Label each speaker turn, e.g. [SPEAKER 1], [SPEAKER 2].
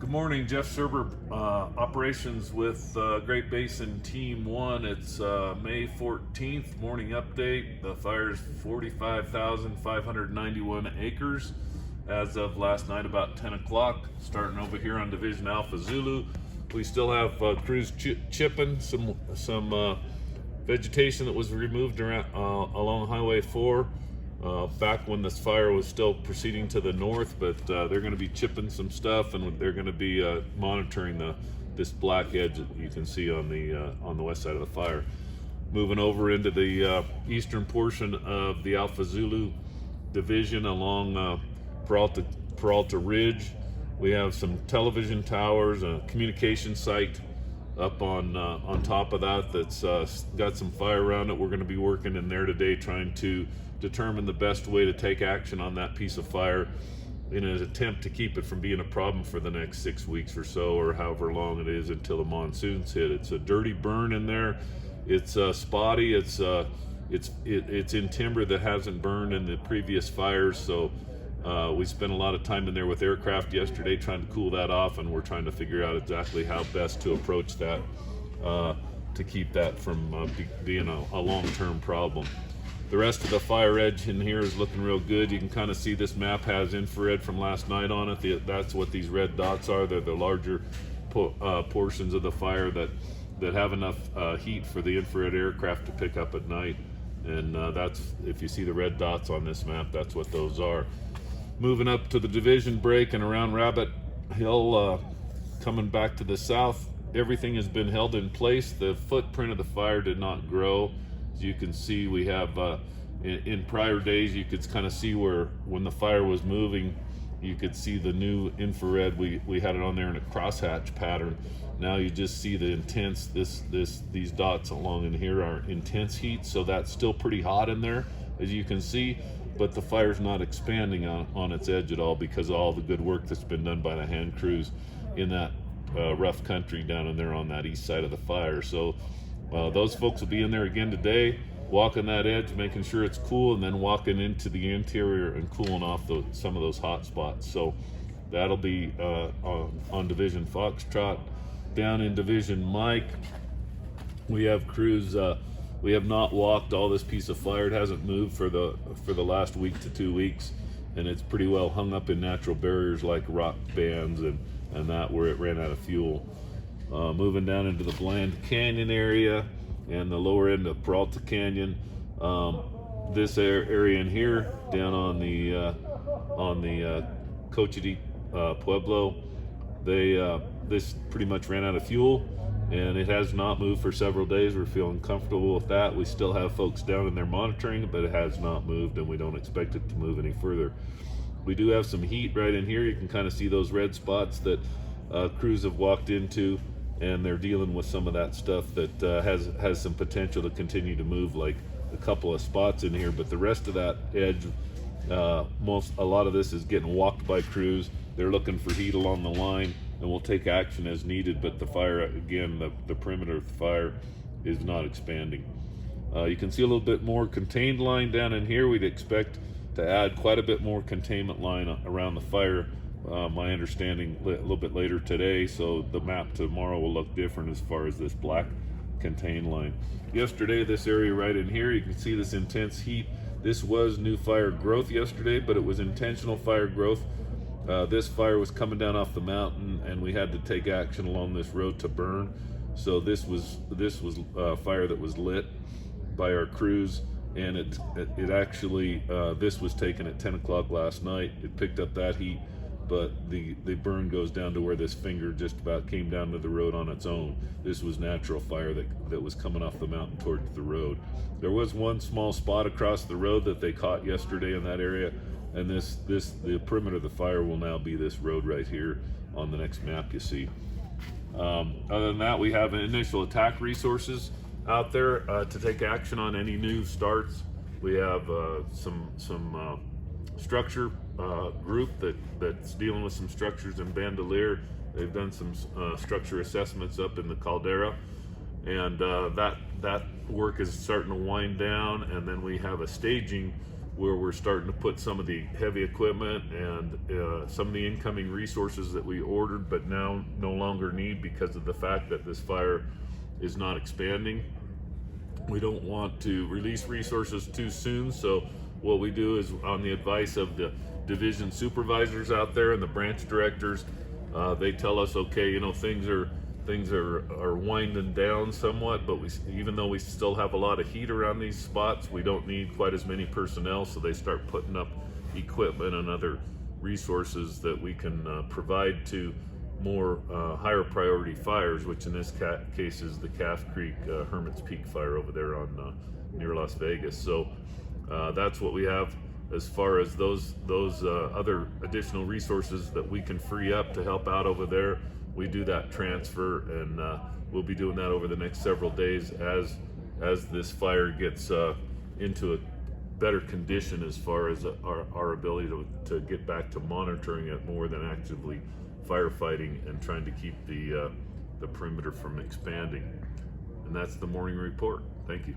[SPEAKER 1] Good morning, Jeff Cerro, operations with Great Basin Team 1. It's May 14th, morning update. The fire's 45,591 acres as of last night about 10 o'clock. Starting over here on Division Alpha Zulu. We still have crews chipping some vegetation that was removed around, along Highway 4. Back when this fire was still proceeding to the north, but they're going to be chipping some stuff, and they're going to be monitoring this black edge that you can see on the west side of the fire. Moving over into the eastern portion of the Alpha Zulu division along Peralta Ridge, we have some television towers, a communication site up on top of that's got some fire around it. We're going to be working in there today trying to determine the best way to take action on that piece of fire in an attempt to keep it from being a problem for the next 6 weeks or so, or however long it is until the monsoons hit. It's a dirty burn in there. It's spotty. It's in timber that hasn't burned in the previous fires. So we spent a lot of time in there with aircraft yesterday trying to cool that off, and we're trying to figure out exactly how best to approach that to keep that from being a long-term problem. The rest of the fire edge in here is looking real good. You can kind of see this map has infrared from last night on it. That's what these red dots are. They're the larger portions of the fire that have enough heat for the infrared aircraft to pick up at night. And that's, if you see the red dots on this map, that's what those are. Moving up to the division break and around Rabbit Hill, coming back to the south, everything has been held in place. The footprint of the fire did not grow. As you can see, we have in prior days, you could kind of see where when the fire was moving, you could see the new infrared. We had it on there in a crosshatch pattern. Now you just see the intense, these dots along in here are intense heat, so that's still pretty hot in there, as you can see, but the fire's not expanding on its edge at all because of all the good work that's been done by the hand crews in that rough country down in there on that east side of the fire. So those folks will be in there again today, walking that edge, making sure it's cool, and then walking into the interior and cooling off some of those hot spots. So that'll be on Division Foxtrot. Down in Division Mike, we have crews. We have not walked all this piece of fire. It hasn't moved for the last week to 2 weeks, and it's pretty well hung up in natural barriers like rock bands and that, where it ran out of fuel. Moving down into the Bland Canyon area and the lower end of Peralta Canyon. This area in here, down on the Cochiti Pueblo, this pretty much ran out of fuel, and it has not moved for several days. We're feeling comfortable with that. We still have folks down in there monitoring it, but it has not moved, and we don't expect it to move any further. We do have some heat right in here. You can kind of see those red spots that crews have walked into, and they're dealing with some of that stuff that has some potential to continue to move, like a couple of spots in here. But the rest of that edge, a lot of this is getting walked by crews. They're looking for heat along the line, and we'll take action as needed. But the fire, again, the perimeter of the fire is not expanding. You can see a little bit more contained line down in here. We'd expect to add quite a bit more containment line around the fire. My understanding a little bit later today, so the map tomorrow will look different as far as this black contained line. Yesterday, this area right in here, you can see this intense heat. This was new fire growth yesterday, but it was intentional fire growth. This fire was coming down off the mountain, and we had to take action along this road to burn. So this was fire that was lit by our crews, and it actually this was taken at 10 o'clock last night. It picked up that heat, but the burn goes down to where this finger just about came down to the road on its own. This was natural fire that was coming off the mountain towards the road. There was one small spot across the road that they caught yesterday in that area, and the perimeter of the fire will now be this road right here on the next map you see. Other than that, we have initial attack resources out there to take action on any new starts. We have some structure group that's dealing with some structures in Bandelier. They've done some structure assessments up in the caldera, and that work is starting to wind down. And then we have a staging where we're starting to put some of the heavy equipment and some of the incoming resources that we ordered but now no longer need because of the fact that this fire is not expanding. We don't want to release resources too soon, so what we do is, on the advice of the division supervisors out there and the branch directors, they tell us, okay, you know, things are winding down somewhat, but even though we still have a lot of heat around these spots, we don't need quite as many personnel, so they start putting up equipment and other resources that we can provide to more higher priority fires, which in this case is the Calf Creek Hermit's Peak fire over there on near Las Vegas. So that's what we have as far as those other additional resources that we can free up to help out over there. We do that transfer, and we'll be doing that over the next several days as this fire gets into a better condition as far as our ability to get back to monitoring it more than actively firefighting and trying to keep the perimeter from expanding. And that's the morning report. Thank you.